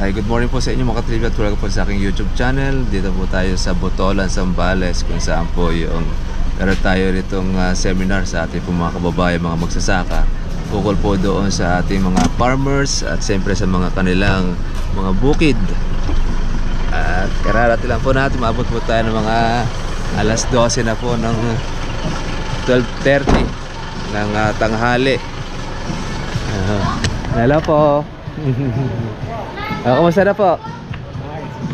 Hi, good morning po sa inyo mga katribya at welcome po sa aking YouTube channel. Dito po tayo sa Botolan, Zambales, kung saan po yung meron tayo ritong seminar sa ating po mga kababayan, mga magsasaka. Ukol po doon sa ating mga farmers at siyempre sa mga kanilang mga bukid. At kararating lang po natin, maabot po tayo ng mga alas 12 na po ng 12:30 ng tanghali. Hello po. Kumusta na po?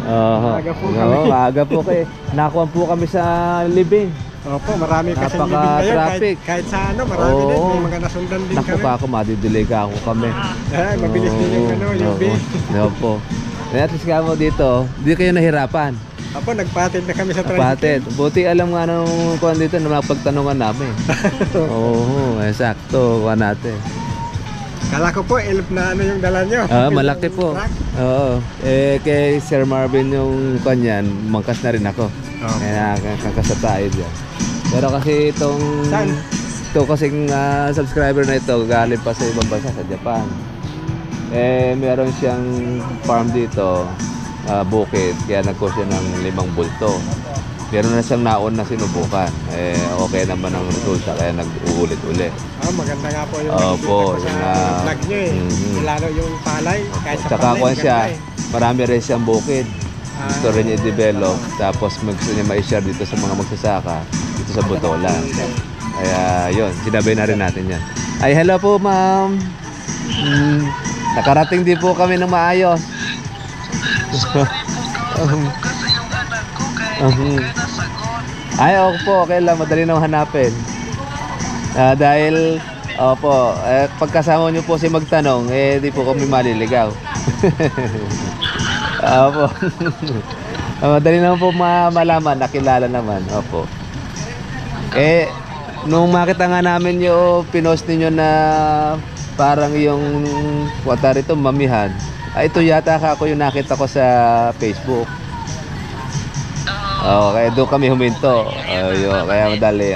Maaga po kami. Maaga po kayo. Nakuha po kami sa libing. Opo, marami kasi libing ngayon. Napaka-traffic. Kahit sa ano, marami din. May mga nasundan din Naku kami. pa ako, madidelay ka ako kami. Ay, mabilis din yung ano, libing. Opo. At least ka mo dito, hindi kayo nahirapan. Opo, nagpatid na kami sa Patid. Buti alam nga nung kuhan dito na mapagtanungan namin. Oo, sakto kuhan natin. Kala ko po, elf na ano yung dala nyo. Malaki po. Oo. Kay Sir Marvin yung kanyan, mangkas na rin ako. Kaya kakasa tayo dyan. Pero kasi Saan? ito kasing subscriber na ito galing pa sa ibang bansa, sa Japan. Meron siyang farm dito, bukid, kaya nagko siya ng 5 bulto. Meron na siyang naon na sinubukan. Okay naman ang resulta, kaya nag-uulit-ulit. Maganda nga po yung Opo, nakikita ko sa vlog nyo Lalo yung palay, kahit sa Tsaka palay, kuhan siya, maganda marami rin siyang bukid. Gusto rin niya i-develop, tapos gusto niya ma-share dito sa mga magsasaka, dito sa Botolan. Kaya yun, sinabay na rin natin yan. Ay, hello po ma'am. Nakarating din po kami ng maayos. Ay, okay po, okay lang, madali nang hanapin. Dahil, opo, pagkasama nyo po si magtanong, di po kami maliligaw. Opo. Madali naman po malaman, nakilala naman. Opo. Nung makita nga namin yung pinost ninyo na parang yung wata rito, mamihan. Ito yata ako yung nakita ko sa Facebook. Kaya doon kami huminto. Kaya madali.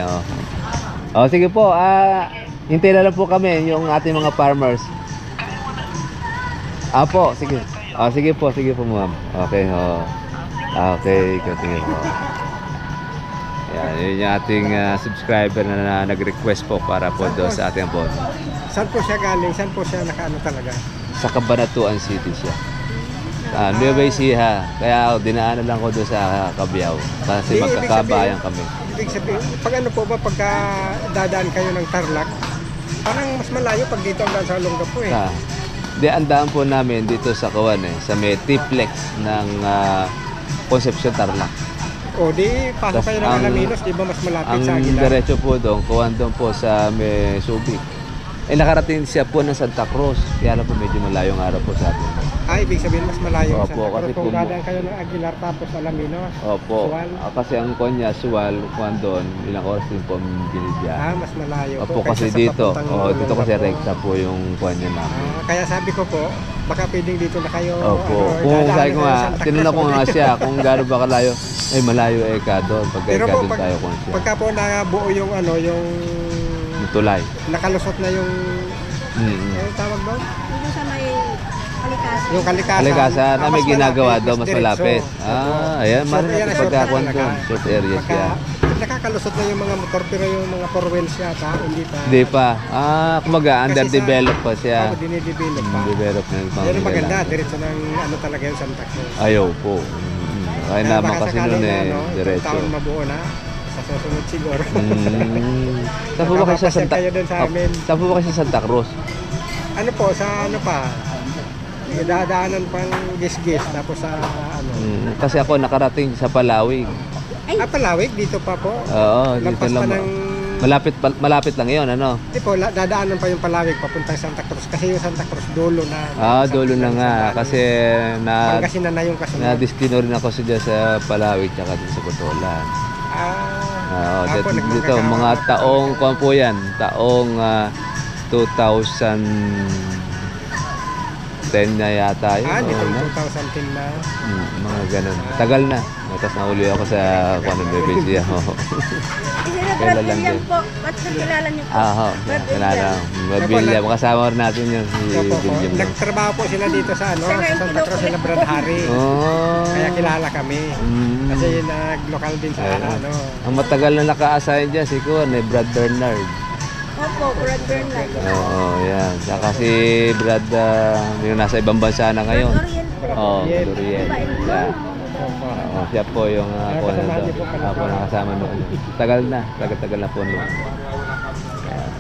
Sige po. Hintay na lang po kami yung ating mga farmers. Po, sige. Sige po ma'am. Okay. Okay, continue po. Yan, yun yung ating subscriber na nag-request po para po doon sa ating boss. Saan po siya galing? Saan po siya nakaano talaga? Sa Cabanatuan City siya. Nueva Ecija. Kaya dinaanan lang ko doon sa Cabiao. Kasi magkakabayan kami. Ibig sabihin, pag ano po ba, pagka dadaan kayo ng Tarlac, parang mas malayo pag dito ang daan sa Olongapo Ang daan po namin dito sa Kawan sa may triplex ng Concepcion Tarlac. Di pasok kayo ng Alaminos, di ba mas malapit sa Aguilar? Ang diretso po doon, Kawan doon po sa may Subic. Nakarating siya po ng Santa Cruz. Kaya lang po medyo malayong araw po sa atin. Ibig sabihin mas malayo sa Opo, Santa Cruz. kasi Kung dadaan kayo ng Aguilar tapos Alaminos, Opo. Sual. Kasi ang Konya, Sual, Juan doon, ilang oras din po binibiyah. Mas malayo Opo, po kasi kaysa sa dito, papuntang dito kasi Olongapo. rekta po yung Konya namin. Kaya sabi ko po, baka pwedeng dito na kayo. Opo. Kung sabi ko nga, tinanong ko nga siya kung gaano ba kalayo, malayo ka doon. Pagka Pero ka po, doon tayo kung siya. pagka po nabuo yung yung Tulay. nakalusot na yung tawag ba? Dito sa may kalikasan. Yung kalikasan. Kalikasan, mas may ginagawa malapit, daw, mas diretso. malapit. Ayan, So, marami yan ang na shortcut pagkakuan talaga. doon. Short area siya. Nakakalusot na yung mga motor, pero yung mga 4 wheels yata, hindi pa. Hindi pa. Kumaga, underdevelop pa siya. Dinidevelop pa. Develop na yung Pero maganda, diretso ng talaga yung Santa Cruz. Ayaw po. Kaya naman baka kasi sakali noon na, diretso. taon mabuo na, sa susunod siguro. Saan po ba kayo sa Santa kayo dun sa amin. Saan po ba kayo sa Santa Cruz? Ano po, sa ano pa, dadaanan pang gisgis, tapos sa Kasi ako nakarating sa Palawig. Palawig, dito pa po. Oo, dito Lampas lang. pa ng... Malapit lang yun, ano? Hindi po, dadaanan pa yung Palawig papuntang Santa Cruz. Kasi yung Santa Cruz, dulo na. Dulo na nga. Kasi Pangasinan na yung kasunod. na-destino rin ako sa Palawig tsaka dito sa Botolan. Dito, mga taong, kung po yan, taong 2000 2010 na yata yun. Nitong ano? 2010 na. Mga ganun. Tagal na. Tapos nahuli ako sa Nueva Ecija. Kailan lang din. po. Ba't nakilala niyo po? Ah, Brad kilala. William. William, kasama rin natin yun. Si Opo, po. William lang. Nagtrabaho po sila dito sa ano, sa Santa Cruz sila Brad Harry. Oh. Kaya kilala kami. Mm. Kasi nag-local din sa ano. Ang matagal na naka-assign dyan si Kuan, Brad Bernard. Opo, Brad Bernard. Oo, yan. Saka si Brad, yung nasa ibang bansa na ngayon. Oriel po. Oo, Duriel. Yeah. Opo. Oo, siya po yung ako na kasama doon. niyo po pala. Ako nakasama noon. Tagal na, tagal na po noon.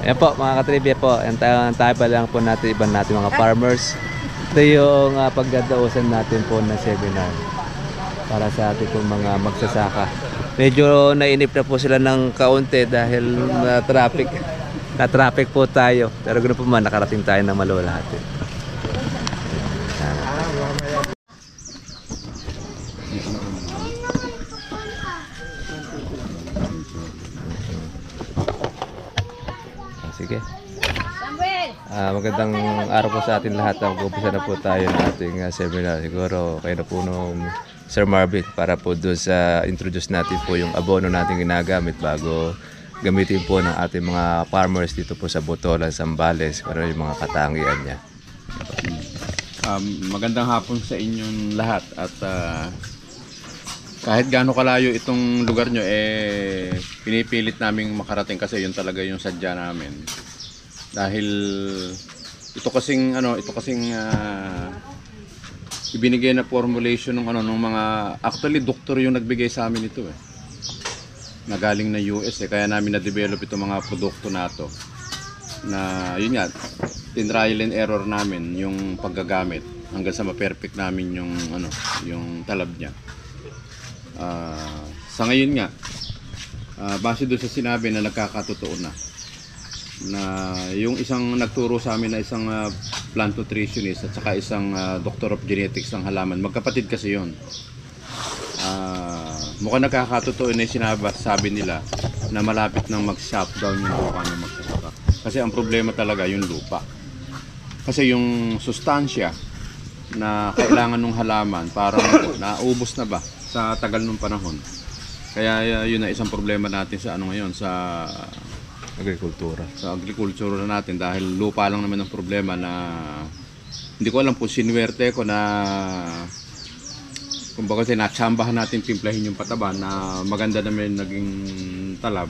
Yan po mga katribya po, tayo pa lang po natin iban natin mga farmers. Ito yung pagdadausan natin po na seminar para sa ating pong mga magsasaka. Medyo nainip na po sila ng kaunti dahil na-traffic po tayo. Pero ganoon po man, nakarating tayo ng Maluwalhati. Mamaya. Sige. Samuel! Magandang araw po sa atin lahat. Mag-umpisa na po tayo ng ating seminar. Siguro kayo na po nung Sir Marvin para po doon sa introduce natin po yung abono natin ginagamit bago gamitin po ng ating mga farmers dito po sa Botolan, Zambales, para yung mga katangian niya. Magandang hapon sa inyong lahat at kahit gaano kalayo itong lugar nyo pinipilit naming makarating kasi yun talaga yung sadya namin dahil ito kasing ibinigay na formulation ng mga actually doktor yung nagbigay sa amin ito na galing na US kaya namin na-develop itong mga produkto na to na yun nga trial and error namin yung paggagamit hanggang sa ma-perfect namin yung talab niya. Sa ngayon nga base doon sa sinabi na nagkakatotoo na yung isang nagturo sa amin na isang plant nutritionist at saka isang doctor of genetics ng halaman, magkapatid kasi yun. Mukhang nagkakatotoo na yung sabi nila na malapit nang mag-shutdown yung lupa ng magsasaka. Kasi ang problema talaga yung lupa. Kasi yung sustansya na kailangan ng halaman parang naubos na ba sa tagal ng panahon. Kaya yun na isang problema natin sa ngayon sa Agrikultura. Sa agrikultura natin dahil lupa lang naman ang problema na hindi ko alam kung sinuwerte ko na kumbaga sinatsambahan natin timplahin yung pataba na maganda naman naging talab.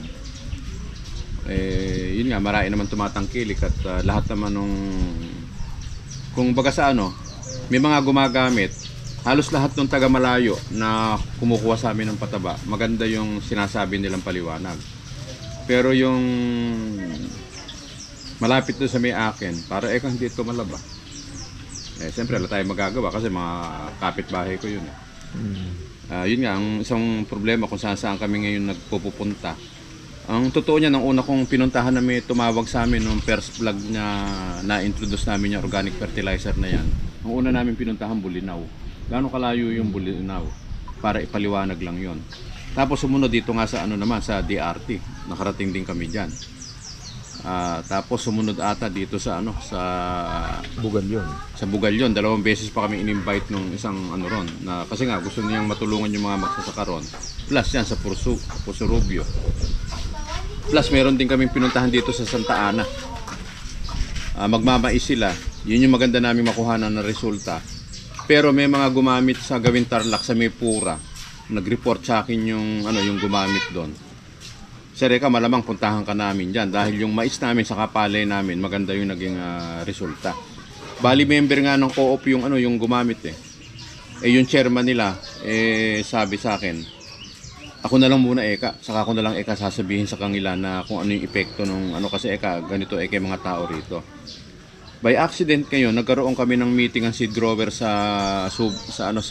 Yun nga, marami naman tumatangkilik at lahat naman kung baga sa may mga gumagamit, halos lahat ng taga malayo na kumukuha sa amin ng pataba, maganda yung sinasabi nilang paliwanag. Pero yung malapit doon sa may akin, para hindi ito malaba. Siyempre wala tayong magagawa kasi mga kapitbahay ko yun. Yun nga, ang isang problema kung saan kami ngayon nagpupunta. Ang totoo niya, nang una kong pinuntahan na may tumawag sa amin nung first vlog na-introduce namin yung organic fertilizer na yan. Ang una namin pinuntahan, Bulinaw. Gaano kalayo yung Bulinaw? Para ipaliwanag lang yon. Tapos sumunod dito nga sa sa DRT. Nakarating din kami diyan. Tapos sumunod ata dito sa sa Bugalyon. Sa Bugalyon, 2 beses pa kami in-invite nung isang ron na kasi nga gusto niyang matulungan yung mga magsasaka ron. Plus yan sa Pusurubio. Plus meron din kaming pinuntahan dito sa Santa Ana. Magmamais sila. Yun yung maganda naming makuhanan na resulta. Pero may mga gumamit sa gawin Tarlac sa Maypura. Nag-report sa akin yung gumamit doon. Sir Eka, malamang puntahan ka namin dyan dahil yung mais namin sa kapalay namin, maganda yung naging resulta. Bali member nga ng co-op yung gumamit yung chairman nila sabi sa akin, ako na lang muna Eka, saka ako na lang Eka sasabihin sa kanila na kung ano yung epekto nung kasi Eka, ganito Eka yung mga tao rito. By accident ngayon, nagkaroon kami ng meeting ang seed grower sa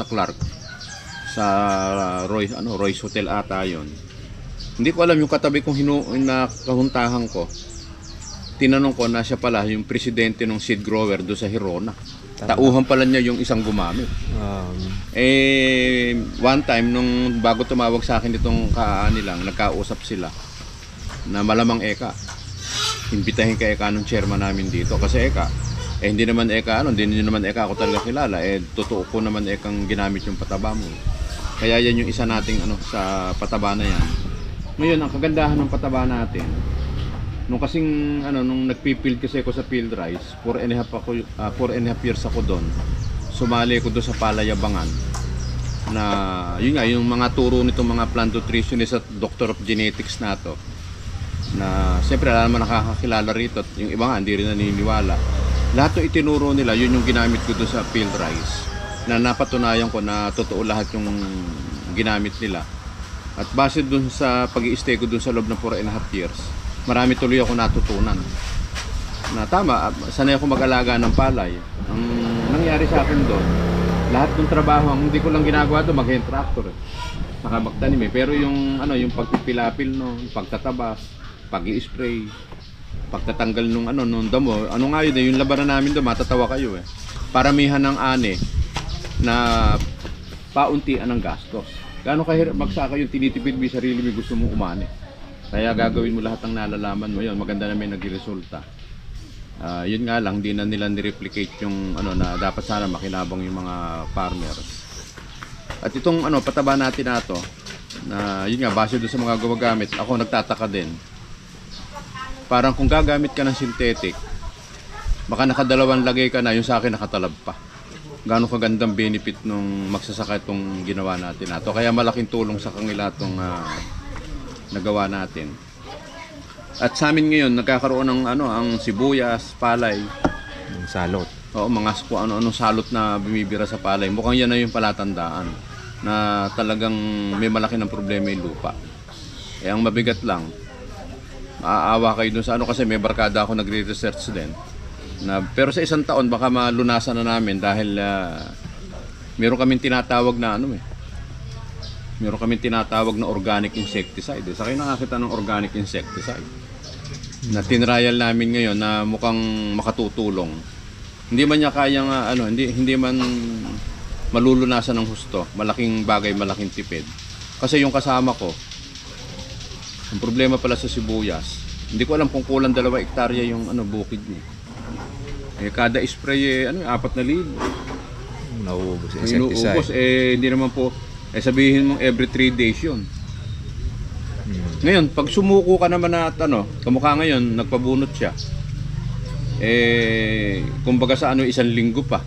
Clark. Sa Royce Hotel ata yun. Hindi ko alam yung katabi kong kahuntahan ko. Tinanong ko na siya pala yung presidente ng seed grower do sa Hirona. Tauhan pala niya yung isang gumamit. One time nung bago tumawag sa akin itong nilang, nagkausap sila na malamang Eka, imbitahin ka Eka ng chairman namin dito kasi Eka, hindi naman hindi naman ako talaga kilala. Totoo ko naman kang ginamit yung pataba mo. Kaya yan yung isa nating sa pataba na yan. Ngayon, ang kagandahan ng pataba natin, nung nagpipield kasi ako sa field rice, 4.5 years ako doon. Sumali ko doon sa Palayabangan. Na, yun nga, yung mga turo nitong mga plant nutritionist at doctor of genetics na to. Na, siyempre, alam naman nakakakilala rito. At yung iba nga, hindi rin naniniwala. Lahat ng itinuro nila, yun yung ginamit ko doon sa field rice. Na napatunayan ko na totoo lahat yung ginamit nila. At base dun sa pag-i-stay ko dun sa loob ng 4.5 years, marami tuloy ako natutunan. Na tama, sanay ako mag-alaga ng palay. Ang nangyari sa akin doon, lahat ng trabaho, ang hindi ko lang ginagawa doon, mag-hand tractor. Saka magtanim eh. Pero yung pagpipilapil, yung pagtatabas, pag-i-spray, pagtatanggal nung damo, nga yun yung labanan namin doon, matatawa kayo eh. Paramihan ng ani na pauntian ng gastos. Gaano kahirap magsaka yung tinitipid mo yung sarili mo, gusto mong umani. Kaya gagawin mo lahat ng nalalaman mo yun, maganda na may nagresulta. Yun nga lang, hindi na nila nireplicate yung na dapat sana makinabang yung mga farmers. At itong pataba natin na to, na yun nga, base doon sa mga gumagamit, ako nagtataka din. Parang kung gagamit ka ng synthetic, baka nakadalawang lagay ka na, yung sa akin nakatalab pa. Gaano kagandang benefit nung magsasaka itong ginawa natin nato. Kaya malaking tulong sa kanila itong nagawa natin. At sa amin ngayon, nagkakaroon ng ang sibuyas, palay. Yung salot. Oo, mga anong salot na bumibira sa palay. Mukhang yan na yung palatandaan na talagang may malaki ng problema yung lupa. Ang mabigat lang, maaawa kayo dun sa kasi may barkada ako nagre-research din. Pero sa isang taon baka malunasan na namin dahil meron kaming tinatawag na meron kaming tinatawag na organic insecticide. Sa kayo nakakita ng organic insecticide na tinrial namin ngayon na mukhang makatutulong. Hindi man niya kayang hindi man malulunasan ng husto. Malaking bagay, malaking tipid. Kasi yung kasama ko, ang problema pala sa sibuyas, hindi ko alam kung kulang 2 hektarya yung bukid niya. Kada spray 4,000. Nauubos yung insecticide. Inuubos hindi naman po sabihin mong every 3 days yun. Ngayon, pag sumuko ka naman na kamukha ngayon, nagpabunot siya. Kumbaga sa 1 linggo pa.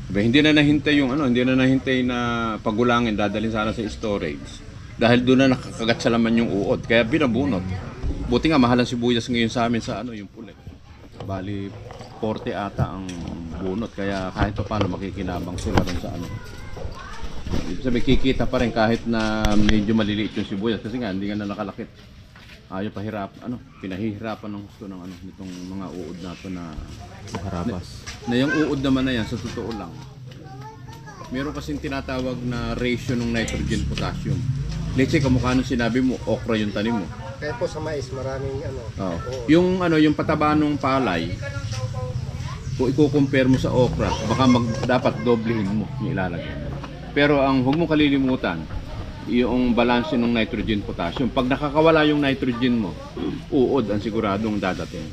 Hindi na nahintay hindi na nahintay na pagulangin, dadalhin sana sa storage. Dahil doon na nakakagat sa laman yung uod, kaya binabunot. Buti nga mahal ang sibuyas ngayon sa amin sa yung puli. Bali 40 ata ang bunot, kaya kahit pa paano makikinabang sila rin sa Ibig sabihin, kikita pa rin kahit na medyo maliliit yung sibuyas kasi nga hindi nga na nakalakit. Ayaw pinahihirapan ng gusto ng nitong mga uod na to na Harapas. Na yung uod naman na yan, sa totoo lang, meron kasing tinatawag na ratio ng nitrogen potassium. Let's say, kamukha nung sinabi mo, okra yung tanim mo. Kaya po sa mais, maraming Yung pataba ng palay, kung i-compare mo sa okra, baka dapat doblehin mo yung ilalagay. Pero huwag mong kalilimutan, yung balanse ng nitrogen potassium. Pag nakakawala yung nitrogen mo, uod ang siguradong dadating.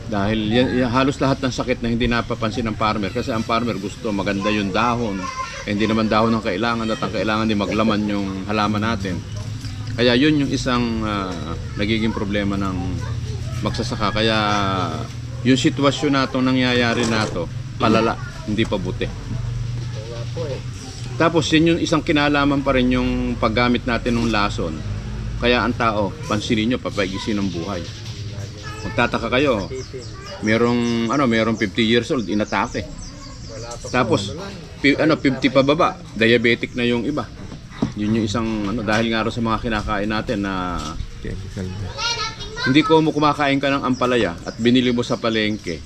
Dahil halos lahat ng sakit na hindi napapansin ng farmer, kasi ang farmer gusto maganda yung dahon, hindi naman dahon ang kailangan, at ang kailangan din maglaman yung halaman natin. Kaya yun yung isang nagiging problema ng magsasaka. Kaya yung sitwasyon na itong nangyayari na ito, palala, hindi pa buti. Tapos yun yung isang kinalaman pa rin yung paggamit natin ng lason. Kaya ang tao, pansinin nyo, papaigisin ng buhay. Magtataka kayo, merong 50 years old, inatake. Tapos 50 pababa, diabetic na yung iba. Yun yung isang dahil nga rin sa mga kinakain natin na hindi ko kumakain ka ng ampalaya at binili mo sa palengke,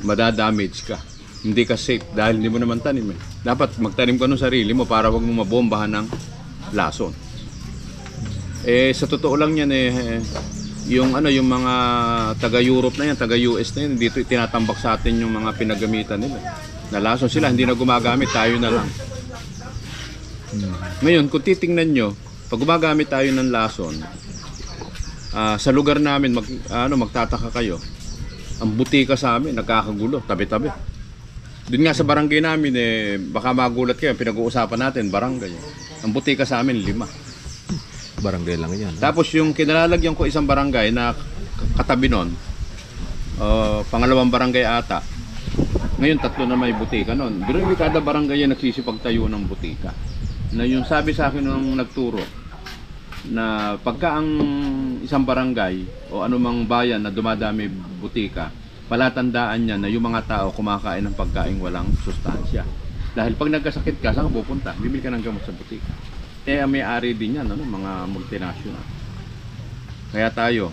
madadamage ka. Hindi ka safe dahil hindi mo naman tanim eh. Dapat magtanim ka ng sarili mo para wag mo mabombahan ng lason. Sa totoo lang yan yung mga taga-Europe na yan, taga-US na yan, dito tinatambak sa atin yung mga pinagamitan nila. Na lason sila, hindi na gumagamit, tayo na lang. Ngayon, kung titingnan nyo, pag gumagamit tayo ng lason, sa lugar namin, magtataka kayo, Ang butika sa amin, nagkakagulo, tabi-tabi. Doon nga sa barangay namin, baka magulat kayo, pinag-uusapan natin, barangay. Ang butika sa amin, 5. Barangay lang yan. Tapos yung kinalalagyan ko isang barangay na katabi nun, pangalawang barangay ata, ngayon 3 na may butika nun. Pero hindi kada barangay yan nagsisipagtayo ng butika. Na yung sabi sa akin nung nagturo, na pagka ang isang barangay o anumang bayan na dumadami butika, palatandaan niya na yung mga tao kumakain ng pagkain walang sustansya. Dahil pag nagkasakit ka, saan ka pupunta? Bibili ka ng gamot sa butika. Kaya may-ari din yan, ano, mga multinational. Kaya tayo,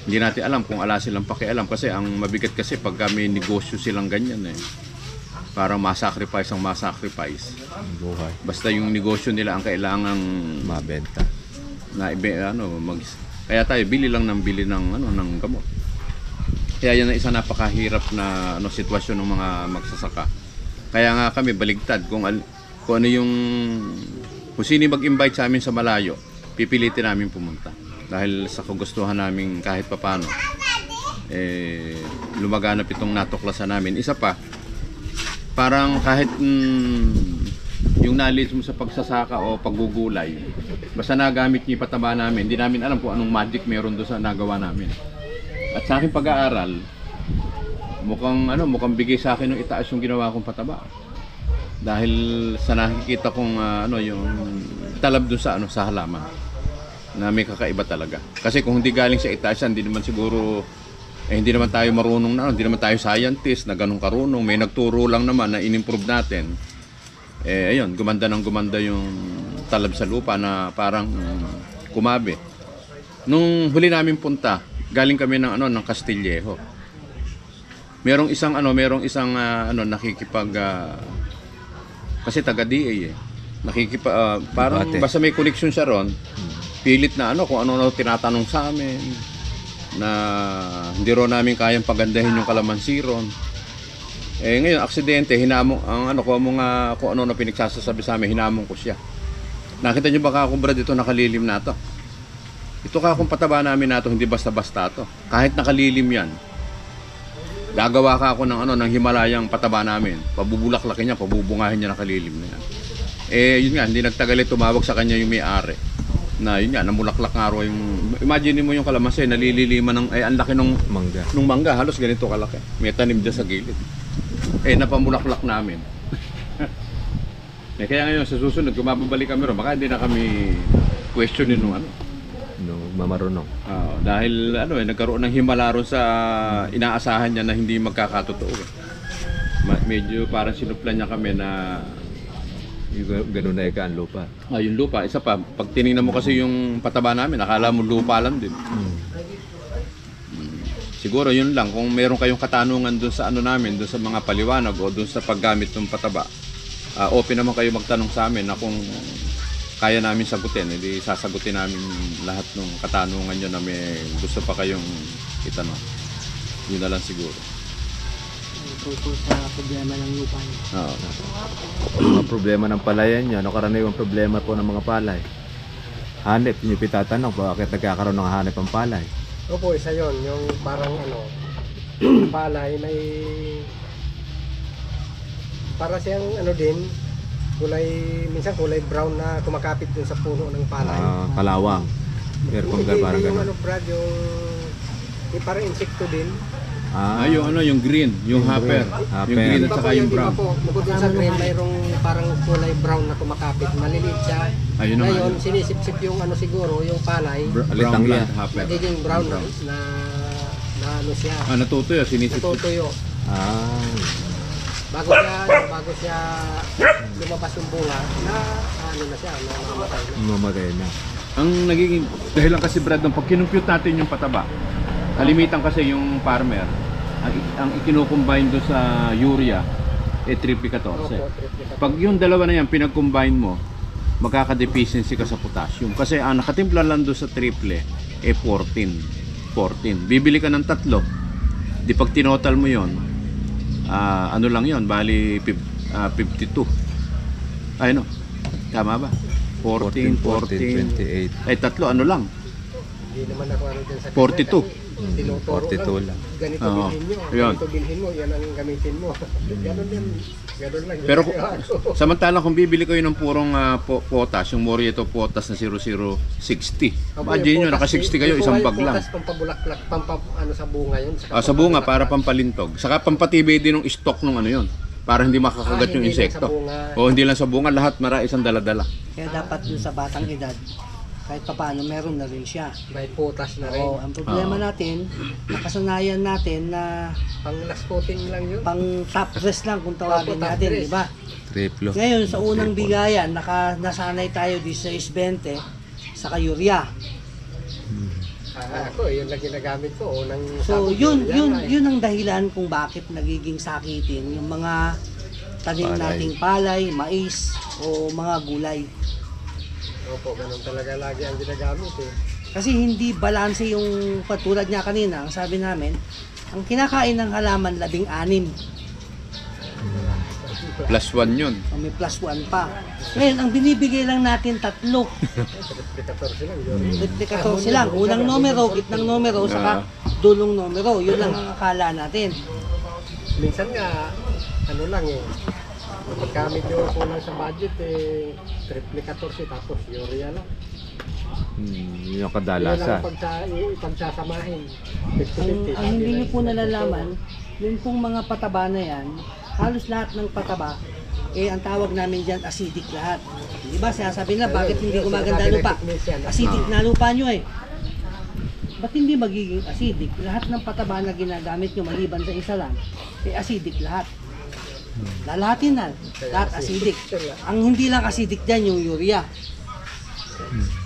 hindi natin alam kung ala silang pakialam kasi ang mabigat kasi pag may negosyo silang ganyan parang masacrifice ang masacrifice. Buhay. Basta yung negosyo nila ang kailangang Mabenta. na kaya tayo bili lang ng ng gamot. Kaya yan ang isa napakahirap na sitwasyon ng mga magsasaka. Kaya nga kami baligtad kung ano yung kung sino mag-invite sa amin sa malayo, pipilitin namin pumunta. Dahil sa kagustuhan namin kahit papano lumaganap itong natuklasan namin. Isa pa, parang kahit yung knowledge mo sa pagsasaka o paggugulay, basta nagamit niyo pataba namin, hindi namin alam kung anong magic meron doon sa nagawa namin. At sa aking pag-aaral, mukhang bigay sa akin ng itaas yung ginawa kong pataba. Dahil sa nakikita kong yung talab doon sa halaman na may kakaiba talaga. Kasi kung hindi galing sa itaas, hindi naman siguro hindi naman tayo marunong hindi naman tayo scientist na ganun karunong. May nagturo lang naman na in-improve natin. Ayun, gumanda yung talab sa lupa na parang kumabe. Nung huli namin punta, galing kami ng Castillejo. Merong isang nakikipag kasi taga DA parang Bate. basta may connection siya ron. Pilit na kung ano tinatanong sa amin na hindi ro namin kayang pagandahin yung kalamansi ron. Ngayon aksidente, hinamong kung ano na pinagsasabi sa amin, hinamong ko siya. Nakita niyo ba kung brad ito nakalilim na to? Ito kung pataba namin na to, hindi basta-basta to. Kahit nakalilim yan, gagawa ka ako ng Himalayang pataba namin. Pabubulaklakin niya, pabubungahin niya nakalilim na yan. Yun nga, hindi nagtagal tumawag sa kanya yung may-ari. Na yun nga, namulaklak nga raw yung... Imagine mo yung kalamansi, nalililiman ang laki nung mangga. Halos ganito kalaki. May tanim dyan sa gilid. Napamulaklak namin. Kaya ngayon sa susunod, kung mababalik kami ron, baka hindi na kami questionin nung mamarunong. Dahil nagkaroon ng himala ron sa inaasahan niya na hindi magkakatotoo. Medyo parang sinuplan niya kami na Ganun na ang lupa. yung lupa. Isa pa, pag tinignan mo kasi yung pataba namin, akala mo lupa lang din. Siguro yun lang, kung meron kayong katanungan doon sa namin, doon sa mga paliwanag o doon sa paggamit ng pataba, open naman kayo magtanong sa amin na kung kaya namin sagutin, hindi sasagutin namin lahat ng katanungan nyo na may gusto pa kayong itanong. Yun na lang siguro. Tungkol sa problema ng lupa niyo. Mga problema ng palayan nyo, karaniwang problema po ng mga palay? Hanip, nyo pitatanong, bakit nagkakaroon ng hanip ang palay? Opo, isa yun. Yung parang palay may para siyang din, minsan kulay brown na kumakapit dun sa puno ng palay. Kalawang. Pero kung parang yung gano'n. Brad, yung parang insekto din. Yung green, yung hopper. Yung green at saka yung brown. Bukod dun sa green, mayroong parang kulay brown na kumakapit. Maliliit siya. Ngayon, sinisip-sip yung siguro, yung palay. Brown plant hopper. Nagiging brown na siya. Natutuyo, sinisip. Natutuyo. Bago siya lumabas yung bunga, na siya, Mamatay na. Ang nagiging, dahil lang kasi Brad, pag kinumpute natin yung pataba, kalimitan kasi yung farmer, ang ikinukombine doon sa urea, triple 14. Pag yung dalawa na yan, pinag-combine mo, magkaka-deficiency ka sa potassium. Kasi ang nakatimpla lang doon sa triple, 14. Bibili ka ng 3. Di pag tinotal mo yon, lang yon, bali 52. Tama ba? 14, 28. Ay, 3, lang? Hindi naman ako dyan sa 42. tinuturo 42 lang. Ganito Oo. bilhin nyo, Yun. ganito bilhin mo, yan ang gamitin mo. Ganon yan. Ganon lang. Pero ginagawa ko. samantalang kung bibili kayo ng purong potas, yung Morieto potas na 0060. Imagine nyo, naka 60 kayo, isang bag lang. Potas, pampabulaklak, ano sa bunga yun. Sa bunga para pampalintog. Saka pampatibay din ng stock ng ano yun. Para hindi makakagat yung hindi lang insekto. sa bunga. O hindi lang sa bunga, lahat isang dala-dala. Kaya dapat dun sa batang edad, kahit papaano meron na rin siya. May putas na rin. Oo, ang problema natin, nakasanayan natin na Pang last coating lang yun. pang top dress lang kung tawagin Opo, top natin, dress. di ba? Triplo. Ngayon, sa unang bigayan, nasanay tayo 16-20 sa urea. Ako, yun lang ginagamit ko. Unang So, sabi ko, yun, yan yun, nga eh. yun ang dahilan kung bakit nagiging sakitin yung mga tanim Palay. nating palay, mais, o mga gulay. Opo, ganun talaga lagi ang ginagamit eh. Kasi hindi balanse yung patulad niya kanina, ang sabi namin, ang kinakain ng halaman 16, Plus 1 yun. o may plus 1 pa. Ngayon, ang binibigay lang natin 3. 14 lang yun. 14 lang. Unang numero, gitnang numero, saka dulong numero. Yun lang ang akala natin. Minsan nga, ano lang eh. Pagka medyo kulang sa budget eh, triple 14 tapos urea lang. Yung Yun lang kadalasan. pagsasamahin. Ang hindi niyo po nalalaman, yung pong mga pataba na yan, halos lahat ng pataba, ang tawag namin dyan, acidic lahat. Di ba? Sinasabi na, bakit hindi gumaganda lupa? Acidic na lupa nyo eh. Ba't hindi magiging acidic? Lahat ng pataba na ginagamit nyo, maliban sa isa lang, acidic lahat. Lalahatin na, lahat acidic. Ang hindi lang acidic dyan, yung urea.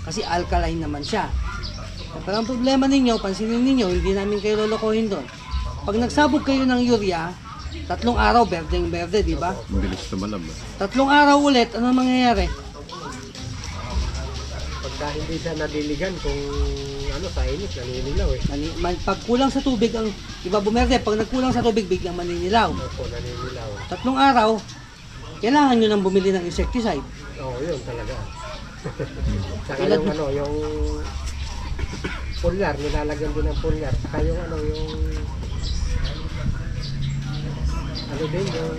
Kasi alkaline naman siya. Pero ang problema ninyo, pansinin ninyo, hindi namin kayo lolokohin doon. Pag nagsabog kayo ng urea, 3 araw, berdeng berde, di ba? Ang bilis tumalab. 3 araw ulit, ano mangyayari? Pagka hindi siya nadiligan kung ano sa init, naninilaw eh. Pag kulang sa tubig, ang iba bumerde, pag nagkulang sa tubig, biglang maninilaw. Opo, naninilaw. 3 araw, kailangan nyo nang bumili ng insecticide. Oo, yun talaga. Saka yung ano, yung foliar, nilalagyan din ng foliar. Saka yung ano, yung ano din, yung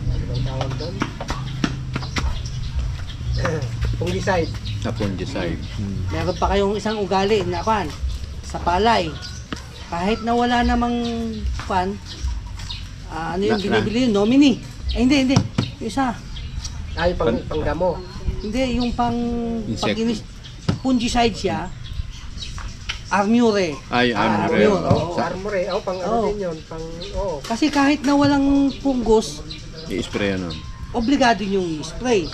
ano bang tawag doon? Fungicide. Sa fungicide. Meron pa kayong isang ugali na sa palay. Kahit na wala namang ano yung binibili yun, nominee. Hindi. Yung isa. Ay, pangdamo. Hindi, yung Insect. fungicide siya, armure. Ay, Armure. Oo, Oo. armore. Oo, pang ano Oo. din yun. Pang, oo. Kasi kahit na walang fungus, I-spray nun. obligado yung spray.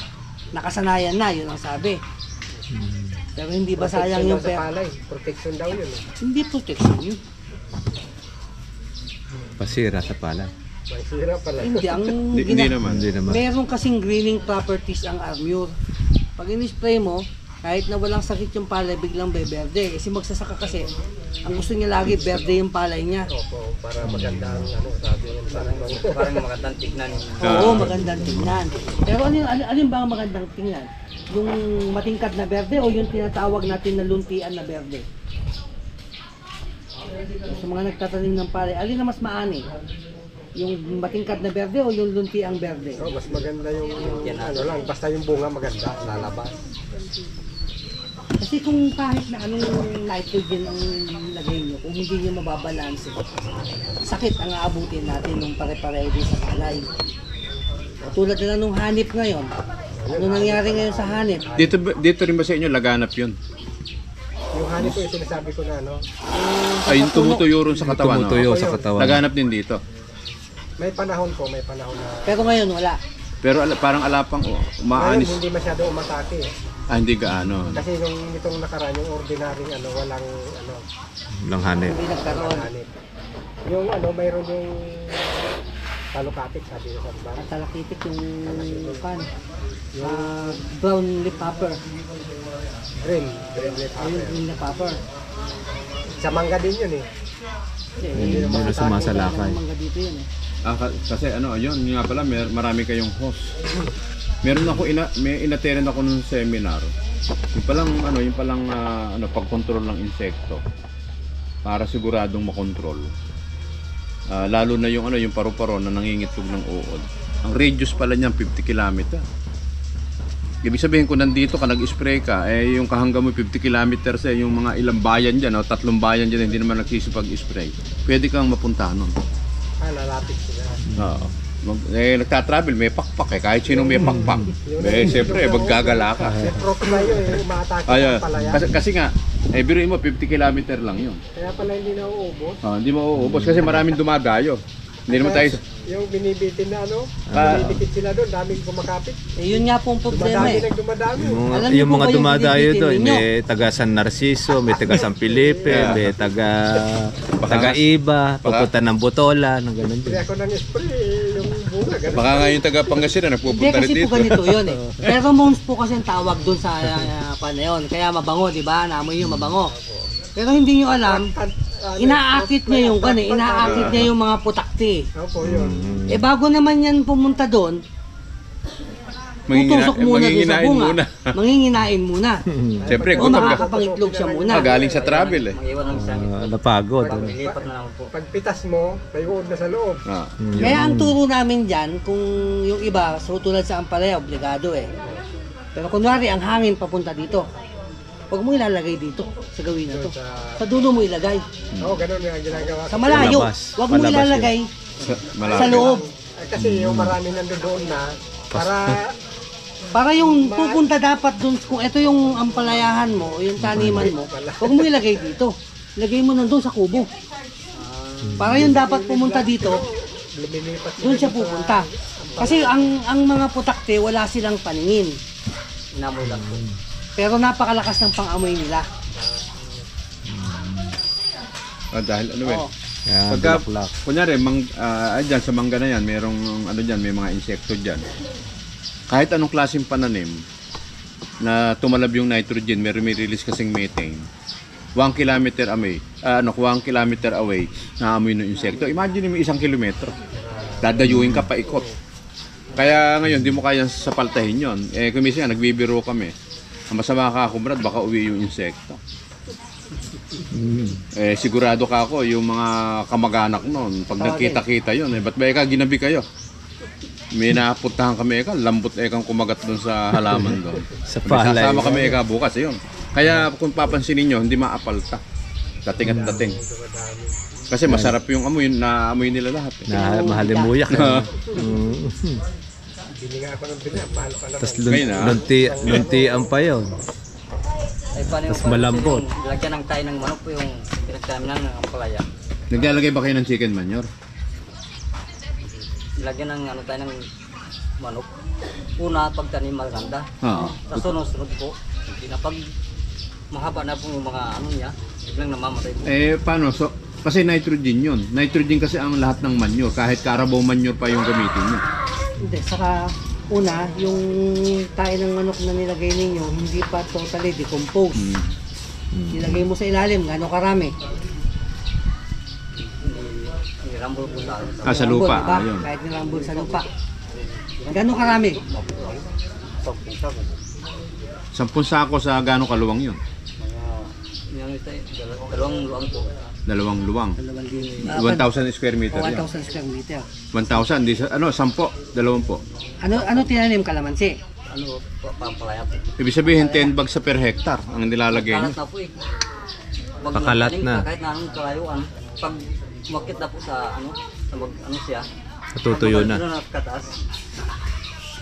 Nakasanayan na, yun ang sabi. Pero hindi ba sayang yung Protection daw sa pera? palay. Protection daw yun. Eh. Hindi protection yun. Pasira sa palay. May sira pala. Hindi, ang Hindi naman. Hindi naman. meron kasing greening properties ang armure. Pag in-spray mo, kahit na walang sakit yung palay, biglang beberde. Kasi magsasaka kasi, ang gusto niya lagi, berde yung palay niya. Opo, para maganda ang ano, sabi yun. Parang magandang tignan. Oo, magandang tingnan. Pero alin ba ang magandang tingnan? Yung matingkad na berde o yung tinatawag natin na luntian na berde? Sa mga nagtatanim ng palay, alin na mas maani? Yung matingkad na berde o yung luntiang berde? Oh, mas maganda yung ano lang, basta yung bunga maganda, lalabas. Kasi kung kahit na anong nitrogen ang lagay nyo, kung hindi nyo mababalanse, sakit ang aabutin natin nung pare-pareho din sa palay. Tulad na lang nung hanip ngayon. Ano nangyari ngayon sa hanip? Dito rin ba sa inyo laganap yun? Yung honey ko yung sinasabi ko na, no? Ay, yung tumutuyo rin sa katawan. Tumutuyo no? sa katawan. Laganap din dito. May panahon may panahon na... Pero ngayon wala. Pero parang alapang Ngayon, umaanis. hindi masyado umatake. Hindi gaano. Kasi nung itong nakaraan, yung ordinaryong ano, walang ano, Lang hanip. Hindi nagkaroon. hanip. Yung ano, mayroon yung talukatik, sabi ko sa iba. At talakitik yung brown leaf hopper. Green leaf Ayun, hopper. green leaf hopper. Sa mangga din yun eh. Kasi, Hindi na sumasalakay. mangga dito yun eh. Kasi ano, ayun, nga pala, marami kayong host. Meron ako, may inattend ako nung seminar. Yung palang pag-control ng insekto. para siguradong makontrol. Lalo na yung yung paru-paro na nangingitlog ng uod. Ang radius pala niyan 50 km. Ibig sabihin kung nandito ka nag-spray ka, yung kahanggang mo 50 kilometers yung mga ilang bayan diyan, 3 bayan diyan hindi naman nagsisipag-spray. Pwede kang mapuntahan nun. Lalapit sila. Oo. Nagta-travel, may pakpak kahit sino may pakpak. Siyempre, maggagala ka. May prop na yun, umatake Ayun. ng palaya. Kasi nga, biruin mo, 50 kilometer lang yun. Kaya pala hindi na uubos. Hindi mo uubos kasi maraming dumadayo. Hindi naman tayo... Yung binibitin na binidikit sila doon, daming kumakapit. Yun nga pong problema Dumadami eh. nagdumadami. Alam niyo Yung po mga ba yung dumadayo binibitin doon, ninyo? may taga San Narciso, may taga San Felipe, Yeah. may taga Iba, papunta ng Botola, ng ganun Hindi din. ako nang spray, yung bunga, ganun. Baka nga yung taga Pangasinan Hindi nagpupunta rin kasi dito. po ganito yun eh. Pheromones po kasi ang tawag doon sa panayon. Kaya mabango, di ba? Naamoy yung mabango. Pero hindi nyo alam, inaakit niya yung inaakit niya yung mga putakti. Opo, yun. Bago naman yan pumunta doon, tutusok muna doon sa bunga. Manginginain muna. Siyempre, O gutom ka. makakapangitlog siya muna. Galing sa travel eh. Napagod. Pagpitas mo, may uod na sa loob. Kaya ang turo namin dyan, kung yung iba, so tulad sa Ampalaya, obligado eh. Pero kunwari, ang hangin papunta dito. Huwag mo ilalagay dito sa gawin na to. Sa dulo mo ilagay. Oo, ganun yung ginagawa. Sa malayo, Palabas. huwag mo Palabas ilalagay sa loob. Kasi yung marami nandoon na, Para yung pupunta dapat dun, kung ito yung ampalayahan mo, o yung taniman mo, huwag mo ilagay dito. Ilagay mo nandun sa kubo. Para yung dapat pumunta dito, lumilipat doon siya pupunta. Kasi ang mga putakte, wala silang paningin. Pero napakalakas ng pang-amoy nila. Dahil Oo. Yan, Pagka, bulaklak. kunyari, dyan sa mangga na yan, merong dyan, may mga insekto dyan. Kahit anong klaseng pananim na tumalab yung nitrogen, may release kasing methane. 1 kilometer away, 1 kilometer away, naamoy ng insekto. Imagine mo 1 kilometro. Dadayuin ka pa ikot. Kaya ngayon, di mo kaya sapaltahin yon. Kumisi nga, nagbibiro kami. Ang masama ka ako, Brad, baka uwi yung insekto. Sigurado ka ako, yung mga kamag-anak noon, pag nagkita-kita yun, ba't ba ginabi kayo? May napuntahan kami lambot kang kumagat doon sa halaman doon. Sa palay. Sasama kami bukas, yun. Kaya kung papansinin nyo, hindi maapalta. Dating at dating. Kasi masarap yung amoy, naamoy nila lahat. Na mahalimuyak. Bili nga ako ng bili, mahal pa naman. Tapos Ngayon, luntian pa yun. Tapos malambot. Lagyan ng tayo ng manok po yung pinagdaminan ng ampalaya. Naglalagay ba kayo ng chicken manure? Lagyan ng tayo ng manok. Una, pagtanim maganda. Oo. Sa sunod po, hindi na pag mahaba na po yung mga niya, biglang namamatay po. Paano? So, kasi nitrogen yun. Nitrogen kasi ang lahat ng manure. Kahit carabao manure pa yung gamitin nyo. Hindi, saka una, yung tayo ng manok na nilagay ninyo, hindi pa totally decomposed. Nilagay mo sa ilalim, gano'ng karami? Nirambol po sa Sa lupa. Diba? Ayun. Kahit nilambol sa lupa. Gano'ng karami? 10 sako sa gano'ng kaluwang yun? Yung dalawang luang po. 2 luwang. 1,000 square meter yan. 1,000 square meter. 1,000, 10, 20. Ano tinanim kalamansi? Pampalaya po. Ibig sabihin 10 bags sa per hectare ang nilalagay nyo. Kalat na po eh. Pag Pakalat nagtanim na. ka, kahit na anong kalayuan, pag umakit na po sa siya, Natutuyo na. Pag nakataas,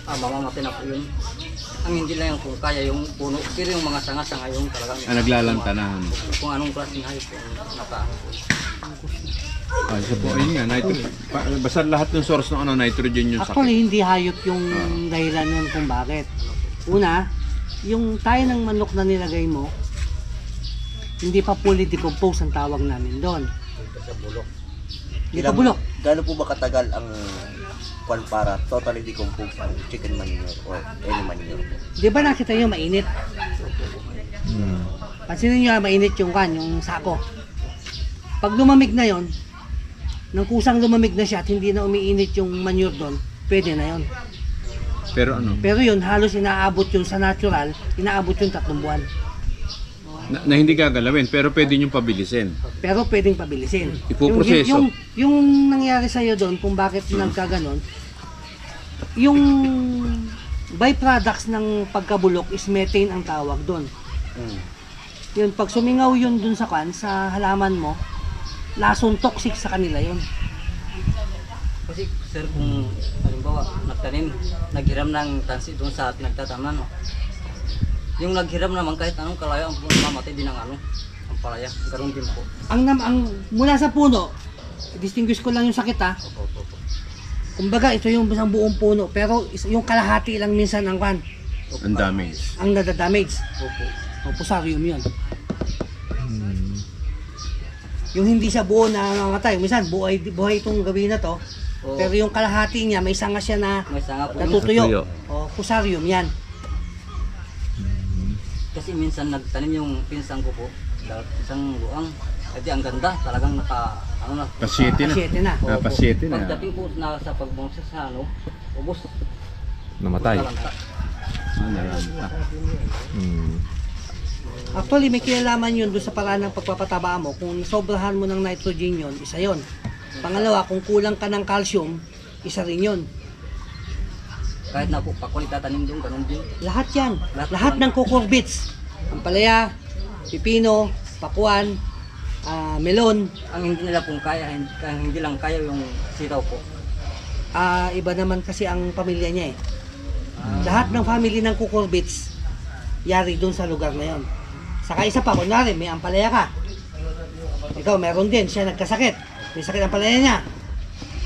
mamamatay na po yun. Ang hindi lang yung kung kaya yung puno, pero yung mga sanga-sanga yung talagang Naglalantanahan. kung anong klaseng hayop yung nakaano po. Isa po, ayun nga, basta lahat ng source ng nitrogen yung Actually, sakit. hindi hayop yung dahilan nun kung bakit. Una, yung tayo ng manok na nilagay mo, hindi pa fully decomposed ang tawag namin doon. Hindi pa bulok. Gaano po ba katagal ang kwan para totally decomposed ang chicken manure or any manure po? Di ba nakita nyo mainit? Pansinin nyo mainit yung yung sako. Pag lumamig na yon, nang kusang lumamig na siya at hindi na umiinit yung manure doon, pwede na yon. Pero ano? Pero yun, halos inaabot yun sa natural, inaabot yung 3 buwan. Na hindi gagalawin, pero pwede nyo pabilisin. Pero pwedeng pabilisin. Ipoproseso. Yung nangyari sa'yo doon, kung bakit nagkaganon, yung byproducts ng pagkabulok is methane ang tawag doon. Yun, pag sumingaw yun doon sa sa halaman mo, lasong toxic sa kanila yun. Kasi sir, kung halimbawa naghiram ng tansi doon sa pinagtataman, no? Yung naghiram naman kahit anong kalayo ang mamatay din ang ang palaya. Ganun din po. Ang mula sa puno, distinguish ko lang yung sakit ha. Opo. Kumbaga ito yung isang buong puno, pero yung kalahati lang minsan ang Ang damage. ang nadadamage. Opo. O pusarium yun. Yung hindi siya buo na mamatay, minsan buhay itong gawin na to. Oo. Pero yung kalahati niya, may sanga siya na May sanga po. natutuyo. Natutuyo. O pusarium yan. Kasi minsan nagtanim yung pinsang ko po. Isang buang. Kasi ang ganda. Talagang Pasyete na. Pasyete na. Ah, pasyete na. Pagdating po na sa pagbungsa sa ubos. Namatay. Talanta. Naranta. Actually, may kinalaman yun doon sa paraan ng pagpapataba mo. Kung sobrahan mo ng nitrogen yun, isa yun. Pangalawa, kung kulang ka ng calcium, isa rin yun. Kahit na po pakwan itatanim doon, ganun din. Lahat yan. Lahat ng cucurbits. Ampalaya, pipino, pakuan, melon. Ang hindi nila pong kaya, hindi lang kaya yung sitaw po. Iba naman kasi ang pamilya niya eh. Lahat ng family ng cucurbits, yari doon sa lugar na yon. Saka isa pa, kunwari, may ampalaya ka. Ikaw, meron din, siya nagkasakit. May sakit ang ampalaya niya.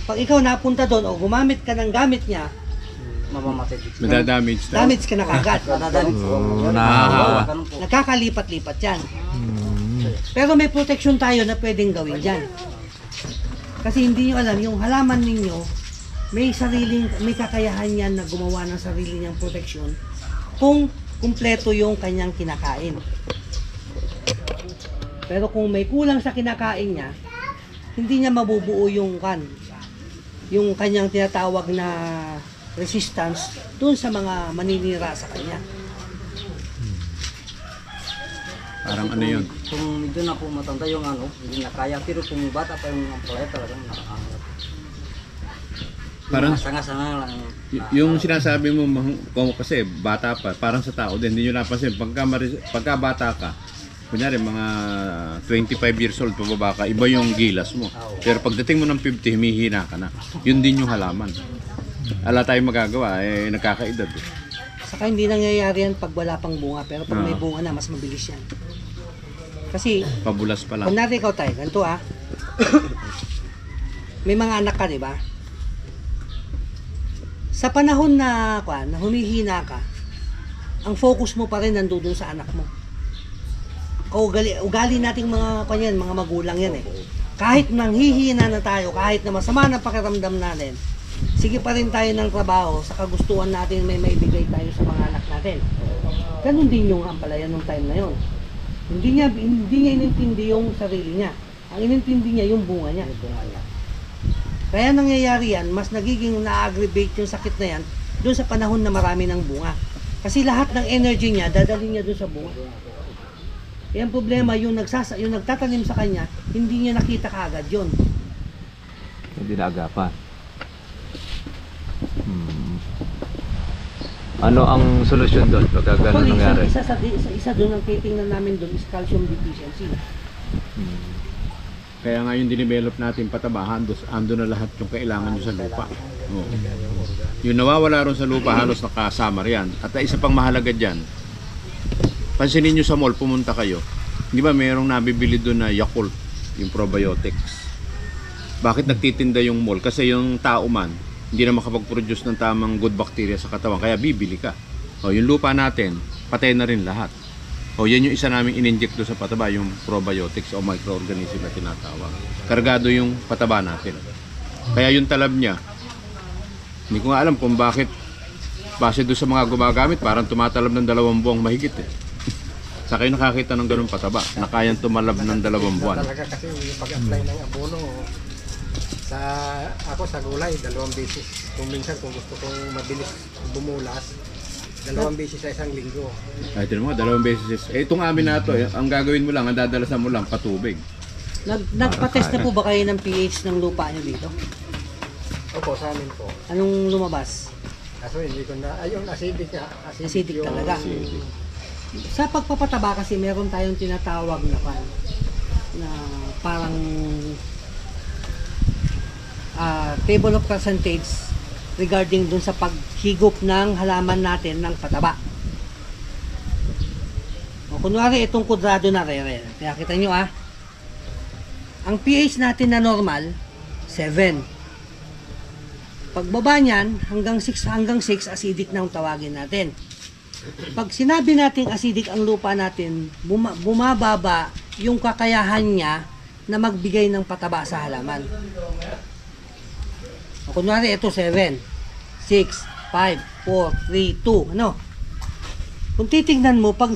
Pag ikaw napunta doon o gumamit ka ng gamit niya, Mamamatay dito. Madadamage na. damage ka na kagad. Madadali po. Nakakawa. Ganun po. Nagkakalipat-lipat yan. Pero may protection tayo na pwedeng gawin dyan. Kasi hindi nyo alam, yung halaman ninyo, may kakayahan yan na gumawa ng sarili niyang protection kung kumpleto yung kanyang kinakain. Pero kung may kulang sa kinakain niya, hindi niya mabubuo yung kanyang tinatawag na resistance dun sa mga maninira sa kanya. Parang ano yun. Kung medyo na po matanda yung hindi na kaya. Pero kung bata pa yung ampalaya talagang nakakahanap. Parang Sanga-sanga lang. yung sinasabi mo kung kasi bata pa, parang sa tao din, hindi nyo napansin. Pagka bata ka, kunyari mga 25 years old pababa ka, iba yung gilas mo. Pero pagdating mo ng 50, humihina ka na. Yun din yung halaman. Ala tayong magagawa, nagkakaedad. Saka hindi nangyayari yan pag wala pang bunga, pero pag may bunga na, mas mabilis yan. Kasi, Pabulas pa lang. kung natin ikaw tayo, ganito may mga anak ka, di ba? Sa panahon na humihina ka, ang focus mo pa rin nandoon sa anak mo. Ugali nating mga magulang yan eh. Kahit nanghihina na tayo, kahit na masama na pakiramdam natin, sige pa rin tayo ng trabaho sa kagustuhan natin may maibigay tayo sa mga anak natin. Ganun din yung ampalaya nung time na yon. Hindi niya inintindi yung sarili niya. Ang inintindi niya yung bunga niya. Kaya nangyayari yan, mas nagiging na-aggravate yung sakit na yan doon sa panahon na marami ng bunga. Kasi lahat ng energy niya, dadalhin niya doon sa bunga. Kaya ang problema, yung nagtatanim sa kanya, hindi niya nakita kaagad yun. Hindi naagapan. Ano ang solusyon doon pag gano'n nangyari? Isa doon ang titingnan namin doon is calcium deficiency. Kaya nga yung dinevelop natin patabahan, ando na lahat yung kailangan nyo sa lupa. Oo. Yung nawawala ron sa lupa, halos nakasama riyan. At isa pang mahalaga dyan, pansinin nyo sa mall, pumunta kayo. Di ba mayroong nabibili doon na Yakult, yung probiotics. Bakit nagtitinda yung mall? Kasi yung tao man, hindi na makapag-produce ng tamang good bacteria sa katawan, kaya bibili ka. O, yung lupa natin, patay na rin lahat. O, yan yung isa naming in-inject doon sa pataba, yung probiotics o microorganism na tinatawag. Kargado yung pataba natin. Kaya yung talab niya, hindi ko nga alam kung bakit, base doon sa mga gumagamit, parang tumatalab ng 2 buwang mahigit eh. Sa kayo nakakita ng ganun pataba, na kayang tumalab ng 2 buwan. Talaga kasi yung pag-apply ng abono, ako sa gulay, 2 beses. Kung minsan kung gusto kong mabilis bumulas, 2 beses sa isang linggo. Ay, tinan mo, 2 beses. Eh, itong amin na to, ang gagawin mo lang, ang dadalasan mo lang, patubig. Nagpa-test na po ba kayo ng pH ng lupa nyo dito? Opo, sa amin po. Anong lumabas? Kaso hindi ko na, ayun, acidic nga. Acidic yung- talaga. Sa pagpapataba kasi meron tayong tinatawag na parang table of percentage regarding dun sa paghigop ng halaman natin ng pataba. O kunwari itong kudrado na rere. Kaya kita nyo ang pH natin na normal 7. Pagbaba niyan hanggang 6 acidic na ang tawagin natin. Pag sinabi nating acidic ang lupa natin, bumababa yung kakayahan niya na magbigay ng pataba sa halaman. O kunwari ito 7, 6, 5, 4, 3, 2, ano? Kung titingnan mo, pag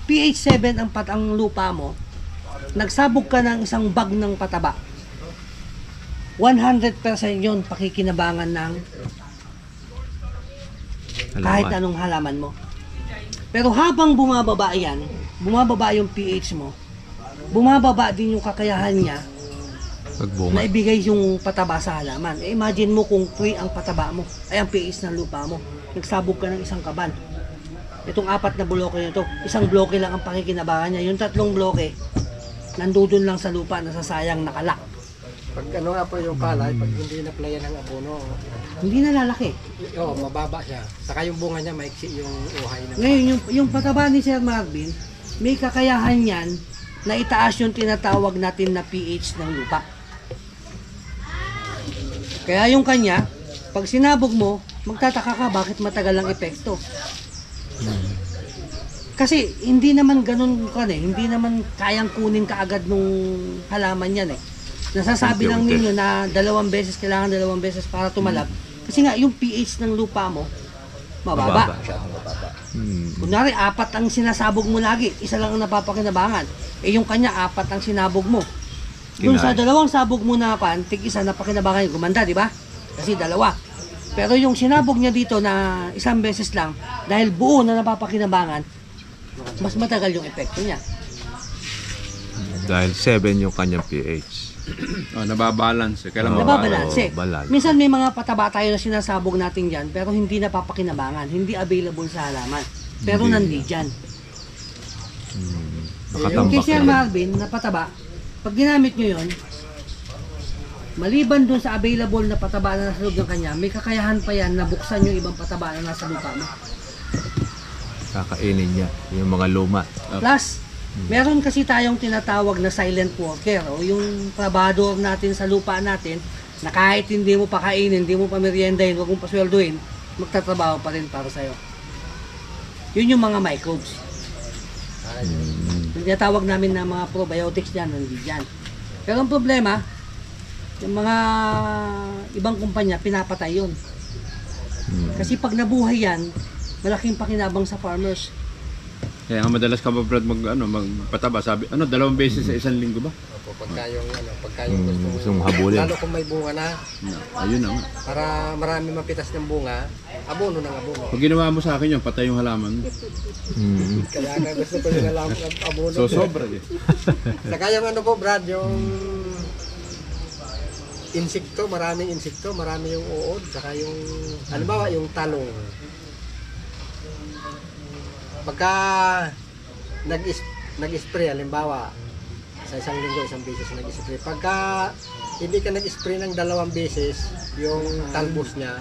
pH 7 ang lupa mo, nagsabog ka ng isang bag ng pataba. 100% yun pakikinabangan ng kahit anong halaman mo. Pero habang bumababa yan, bumababa yung pH mo, bumababa din yung kakayahan niya na ibigay yung pataba sa halaman. Imagine mo kung 3 ang pataba mo, ay ang pH ng lupa mo. Nagsabog ka ng isang kaban. Itong 4 na bloke nito, isang bloke lang ang pakikinabangan niya. Yung 3 bloke, nandudun lang sa lupa, nasasayang nakalak. Pag ano nga po yung palay, pag hindi na-playan ng abono, Hindi na lalaki. mababa siya. Saka yung bunga niya, maiksi yung uhay ng Ngayon, yung pataba ni Sir Marvin, may kakayahan yan na itaas yung tinatawag natin na pH ng lupa. Kaya yung kanya, pag sinabog mo, magtataka ka bakit matagal ang epekto. Kasi hindi naman ganun hindi naman kayang kunin kaagad nung halaman yan Nasasabi lang ninyo na 2 beses, kailangan 2 beses para tumalab. Kasi nga, yung pH ng lupa mo, mababa. Kunwari, 4 ang sinasabog mo lagi, 1 lang ang napapakinabangan. Yung kanya, 4 ang sinabog mo. Doon sa 2 sabog mo na tig-1 na pakinabangan, gumanda, di ba? Kasi 2. Pero yung sinabog niya dito na 1 beses lang, dahil buo na napapakinabangan, mas matagal yung epekto niya. Dahil 7 yung kanyang pH. Nababalance. Kailan Nababalanse. balance. Minsan may mga pataba tayo na sinasabog natin dyan, pero hindi napapakinabangan, hindi available sa halaman. Pero nandyan. Yung Nakatambak kay Sir yan. Marvin na pataba, pag ginamit nyo yun, maliban dun sa available na pataba na nasa loob ng kanya, may kakayahan pa yan na buksan yung ibang pataba na nasa lupa mo. Kakainin niya yung mga luma. Plus, meron kasi tayong tinatawag na silent worker o yung trabador natin sa lupa natin na kahit hindi mo pa kainin, hindi mo pa meriendahin, huwag mong pasweldohin, magtatrabaho pa rin para sa'yo. Yun yung mga microbes. Yung tinatawag namin na mga probiotics dyan, nandiyan. Pero ang problema, yung mga ibang kumpanya, pinapatay yun. Kasi pag nabuhay yan, malaking pakinabang sa farmers. Kaya nga madalas ka ba, Brad, magpataba? Sabi, 2 beses sa isang linggo ba? Opo, pagka yung Gustong habulin. lalo kung may bunga na, Ayun na nga. para marami mapitas ng bunga, abono ng abono. Pag ginawa mo sa akin yun, patay yung halaman. Kaya nga gusto ko yung alam ng abono. So, sobra eh. Saka yung po, Brad, yung insekto, maraming insekto, marami yung uod, saka yung, halimbawa, yung talong. Pagka nag-spray, halimbawa, sa isang linggo, 1 beses nag-spray. Pagka hindi ka nag-spray ng 2 beses, yung talbos niya,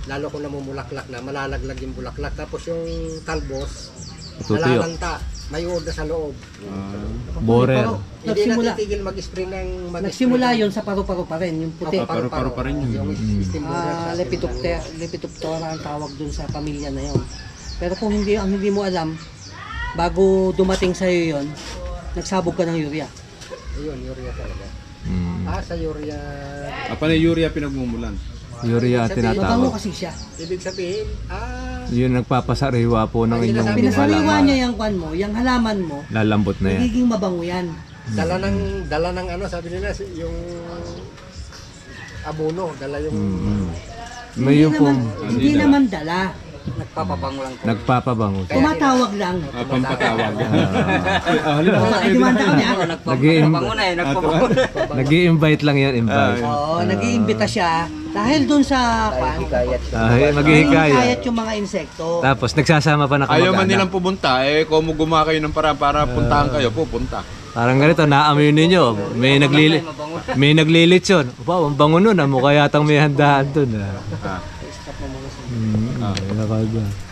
lalo kung namumulaklak na, malalaglag yung bulaklak. Tapos yung talbos, Tutuyo. malalanta, may uod na sa loob. Borer. Hindi Nagsimula, natitigil mag-spray ng nagsimula yun sa paru-paro pa rin, yung puti. Paru-paro pa rin yun. Yung steam boiler sa Lepidoptera ang tawag dun sa pamilya na yun. Pero kung hindi mo alam, bago dumating sa'yo yun, nagsabog ka ng urea. Ayun, urea talaga. Sa urea. Apa na urea pinagmumulan? Urea Mabango tinatawag. kasi siya. Ibig sabihin, Yun nagpapasariwa po ng inyong Pinasariwa halaman. niya yung kwan mo, yung halaman mo, Lalambot na yan. nagiging mabango yan. dala ng ano, sabi nila, yung abono, dala yung May Hindi yung naman dala. Nagpapabango lang po. Nagpapabango. Tumatawag lang. Pampatawag. Idumanda kami ha. Nagpapabango na eh. Nagpapabango. Nag-i-invite lang yan, invite. Oo, nag-iimbita siya dahil dun sa Maghihikayat. Hikayat yung mga insekto. Tapos nagsasama pa na kamag-anak. Ayaw man nilang pumunta, eh kung gumawa kayo ng paraan para puntahan kayo, pupunta. Parang ganito, naamoy ninyo. May naglilitsyon. Wow, ang bango nun. Mukha yatang may handaan dun. Ah. Nakagwa.